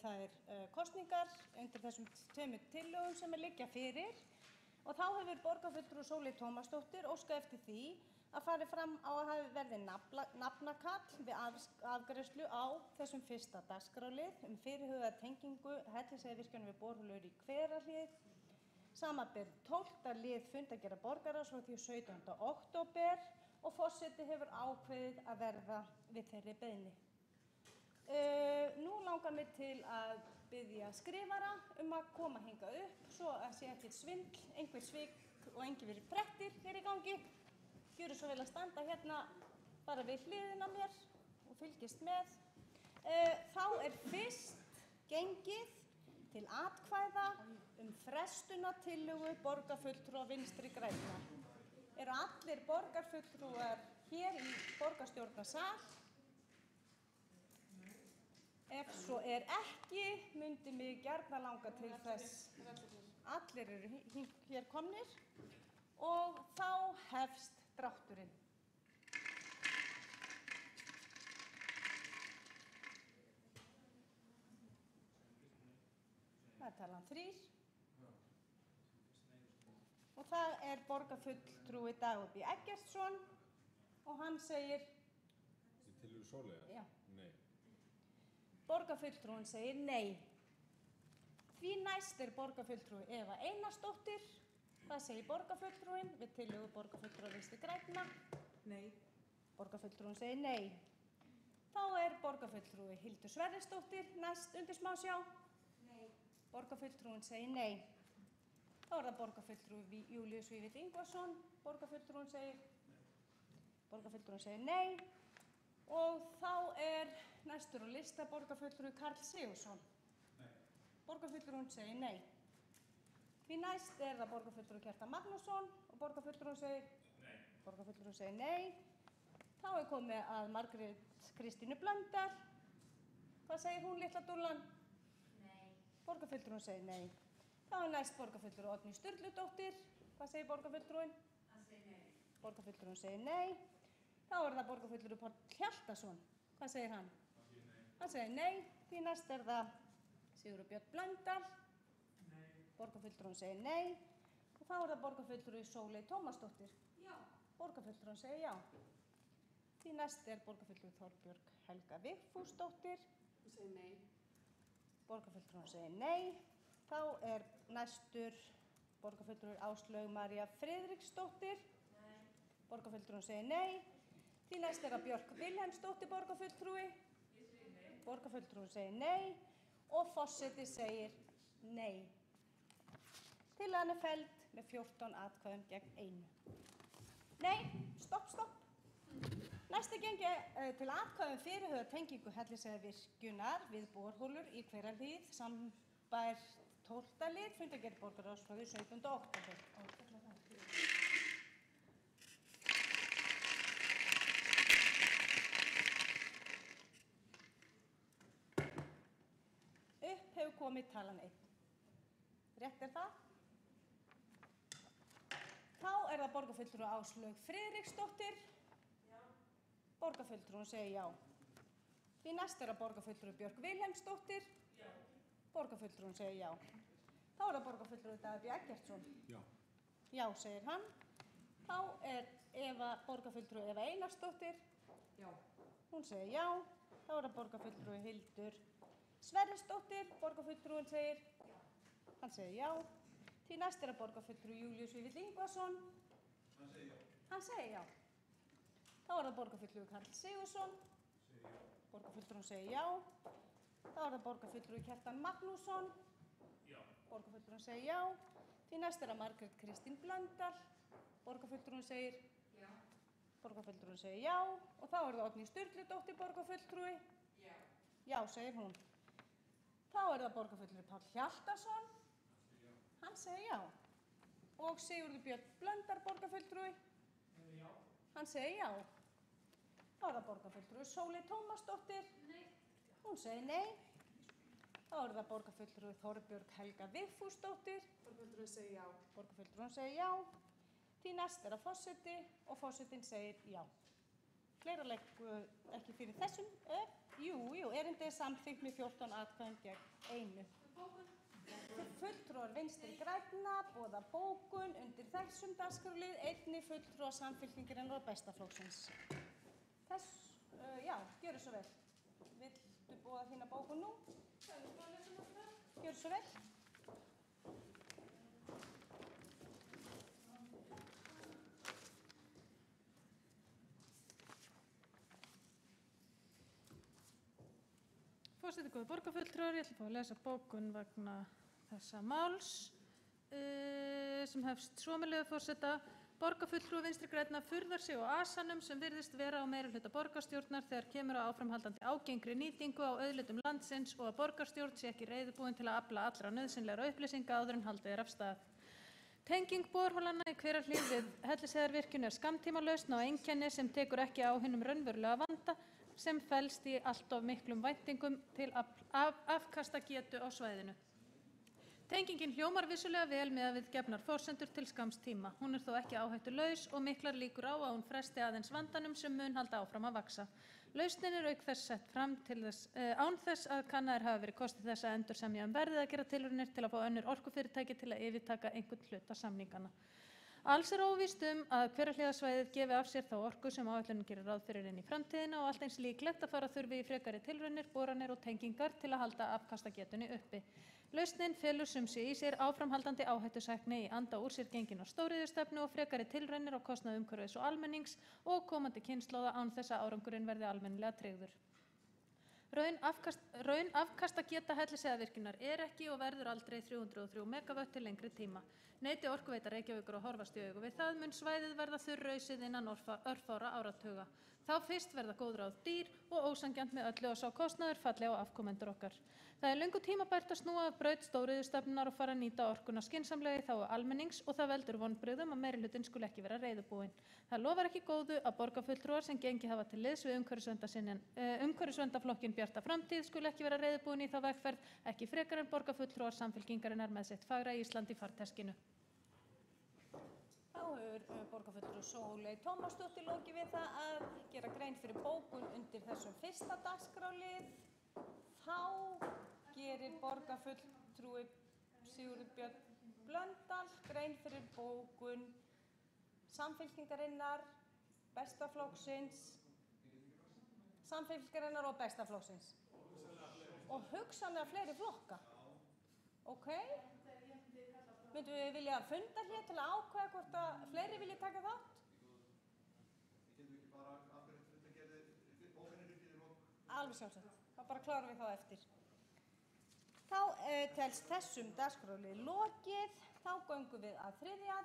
þær kosningar undir þessum tveimur tillögum sem liggja fyrir og þá hefur borgarfulltrúi Sóley Tómasdóttir óskað eftir því að fari fram á að hafi verði nafnakall við afgreiðslu á þessum fyrsta dagskrárlið fyrirhugaða tengingu Hellisheiðarvirkjunar við borholur í Hverahlíð, samanber 12. lið fundargerðar borgarráðs frá því 17. október og forseti hefur ákveðið að verða við þeirri beiðni. Nú langar mig til að biðja skrifara að koma hingað upp svo að sé ekkert svindl, einhver svik og engin verið brettir hér í gangi. Gjöru svo vel að standa hérna bara við hliðina mér og fylgist með. Þá fyrst gengið til atkvæða frestunartillögu borgarfulltrúa Vinstri grænna. Eru allir borgarfulltrúar hér í borgarstjórnarsal? Ef svo ekki, myndi mig gjarnan langa til þess. Allir eru hér komnir og þá hefst drátturinn. Það talan 3. Og það borgarfulltrúi Dagur B. Eggertsson og hann segir... Í tillögu Sóleyjar? Já. Nei. Borgarfulltrúin segir nei. Því næst borgarfulltrúi Eva Einarsdóttir. Hvað segir borgarfulltrúin við tillögu borgarfulltrúa Vinstri grænna? Nei. Borgarfulltrúin segir nei. Þá borgarfulltrúi Hildur Sverrisdóttir næst undir smásjá. Nei. Borgarfulltrúin segir nei. Þá það borgarfulltrúi Júlíus Vífill Ingvarsson. Borgarfulltrúin segir nei. Og þá næstur á lista borgarfulltrúi Karl Sigurðsson. Nei. Borgarfulltrúin segir nei. Því næst það borgarfulltrúi Kjartan Magnússon og borgarfulltrúin segir nei. Borgarfulltrúin segir nei. Þá komið að Margrét Kristínu Blöndal. Hvað segir hún, litla dúllan? Nei. Borgarfulltrúin segir nei. Þá næst borgarfulltrúi Oddný Sturludóttir. Hvað segir borgarfulltrúin? Hann segir nei. Borgarfulltrúin segir nei. Þá það borgarfulltrúi Páll Hjaltason. Hvað segir hann? Hann segir nei. Því næst það Sigurður Björn Blöndal. Nei. Borgarfulltrúin segir nei. Og þá það borgarfulltrúi Sóley Tómasdóttir. Já. Borgarfulltrúin segir já. Því næst borgarfulltrúi Þorbjörg Helga Vigfúsdóttir. Hún segir nei. Borgarfulltrúin segir nei. Þá næstur borgarfulltrúi Áslaug María Friðriksdóttir. Nei. Borgarfulltrúin segir nei. Því næst það Björk Vilhelmsdóttir borgarfulltrúi. Ég segir nei. Borgarfulltrúin segir nei. Og forseti segir nei. Tillagan felld með 14 atkvæðum gegn 1. Nei, stopp. Næsti gengi til atkvæðum fyrirhugaða tengingu Hellisheiðarvirkjunar við borholur í Hverahlíð, samanber 12. lið fundargerðar borgarráðs frá því 17. október. Upp hefur komið talan 1. Rétt það? Þá það borgarfulltrúi Áslaug Friðriksdóttir. Já. Borgarfulltrúin segir já. Því næst það borgarfulltrúi Björk Vilhelmsdóttir. Já. Borgarfulltrúin segir já. Þá það borgarfulltrúi Dagur B. Eggertsson. Já. Já, segir hann. Þá borgarfulltrúi Eva Einarsdóttir. Já. Hún segir já. Þá það borgarfulltrúi Hildur Sverrisdóttir. Borgarfulltrúin segir Já. Hann segir já. Því næst það borgarfulltrúi Júlíus Vífill Ingvarsson. Hann segir já. Hann segir já. Þá það borgarfulltrúi Karl Sigurðsson. Segir já. Borgarfulltrúin segir já. Þá það borgarfulltrúi Kjartan Magnússon. Já. Borgarfulltrúin segir já. Því næst það Margrét Kristín Blöndal. Borgarfulltrúin segir Já. Borgarfulltrúin segir já. Og þá það Oddný Sturludóttir borgarfulltrúi. Já. Já, segir hún. Þá það borgarfulltrúi Páll Hjaltason. Hann segir já. Og Sigurður Björn Blöndal borgarfulltrúi. Já. Hann segir já. Þá það borgarfulltrúi Sóley Tómasdóttir. Nei. Hún segir nei. Þá það borgarfulltrúi Þorbjörg Helga Vigfúsdóttir. Borgarfulltrúi segir já. Borgarfulltrúin segir já. Því næst það forseti og forsetinn segir já. fleira leggur ekki fyrir þessum. Jú, erindið er samþykkt með 14 atkvæðum gegn 1. Fulltrúar Vinstri grænna boða bókun undir þessum dagskrárlið, einnig fulltrúar Samfylkingarinnar og Besta flokksins. Gjörðu svo vel. Viltu boða þína bókun nú? Gjörðu svo vel. Forseti, góðir borgarfulltrúar, ég ætla að fá að lesa bókun vegna þessa máls sem hefst svo með leyfi forseta. Borgarfulltrúi Vinstri grænna furðar sig á asanum sem virðist vera á meirihluta borgarstjórnar þegar kemur á áframhaldandi ágengri nýtingu á auðlindum landsins og að borgarstjórn sé ekki reiðubúin til að afla allra nauðsynlegra upplýsinga áður en haldið er af stað. Tenging borholanna í Hverahlíð við Hellisheiðarvirkjun er skammtímalausn og einkenni sem tekur ekki á hinum raunverulega vanda sem felst í allt of miklum væntingum til afkastagetu á svæðinu. Tengingin hljómar vissulega vel miðað við gefnar forsendur til skamms tíma. Hún er þó ekki áhættulaus og miklar líkur á að hún fresti aðeins vandanum sem mun halda áfram að vaxa. Lausnin er auk þess sett fram til þess, án þess að kannaðir hafa verið kostir þess að endursemja verðið að gera tilraunir til að fá önnur orkufyrirtæki til að yfirtaka einhvern hluta samningana. Alls er óvíst að Hverahlíðarsvæðið gefi af sér þá orku sem áætlunin gerir ráð fyrir inn í framtíðina og allt eins líklegt að fara þurfi í frekari tilraunir, boranir og tengingar til að halda afkastagetunni uppi. Lausnin felur sum sé í sér áframhaldandi áhættusækni í anda úr sér genginnar stóriðjustefnu og frekari tilraunir á kostnað umhverfis og almennings og komandi kynslóða án þess að árangurinn verði almennilega tryggður. Raun afkastageta Hellisheiðarvirkjunar er ekki og verður aldrei 303 megavött til lengri tíma. Neyti Orkuveita Reykjavíkur og horfast í augu við það mun svæðið verða þurrausið innan örfára áratuga. Þá fyrst verða góð ráð dýr og ósanngjarnt með öllu og sá kostnaður falli á afkomendur okkar. Það er löngu tímabært að snúa af braut stóriðjustefnunnar og fara að nýta orkuna skynsamlega í þágu almennings og það veldur vonbrigðum að meirihlutinn skuli ekki vera reiðubúinn. Það lofar ekki góðu að borgarfulltrúar sem gengið hafa til liðs við umhverfisverndaflokkinn Bjarta framtíð skuli ekki vera reiðubúin í þá vegferð, ekki frekar en borgarfulltrúar Samfylkingarinnar með sitt fagra Ísland í farteskinu. Þá hefur borgarfulltrúi Sóley Tómasdóttir lokið við það að gera grein fyrir bókun undir þessum fyrsta dagskrárlið. Þá gerir borgarfulltrúi Sigurður Björn Blöndal grein fyrir bókun Samfylkingarinnar, Besta flokksins, Samfylkingarinnar og Besta flokksins. Og hugsanlega fleiri flokka. Ok? Myndum við vilja funda hér til að ákveða hvort að fleiri vilja taka þátt? Alveg sjálfsagt. Þá bara klárum við þá eftir. Þá telst þessum dagskrárlið lokið. Þá göngum við að þriðja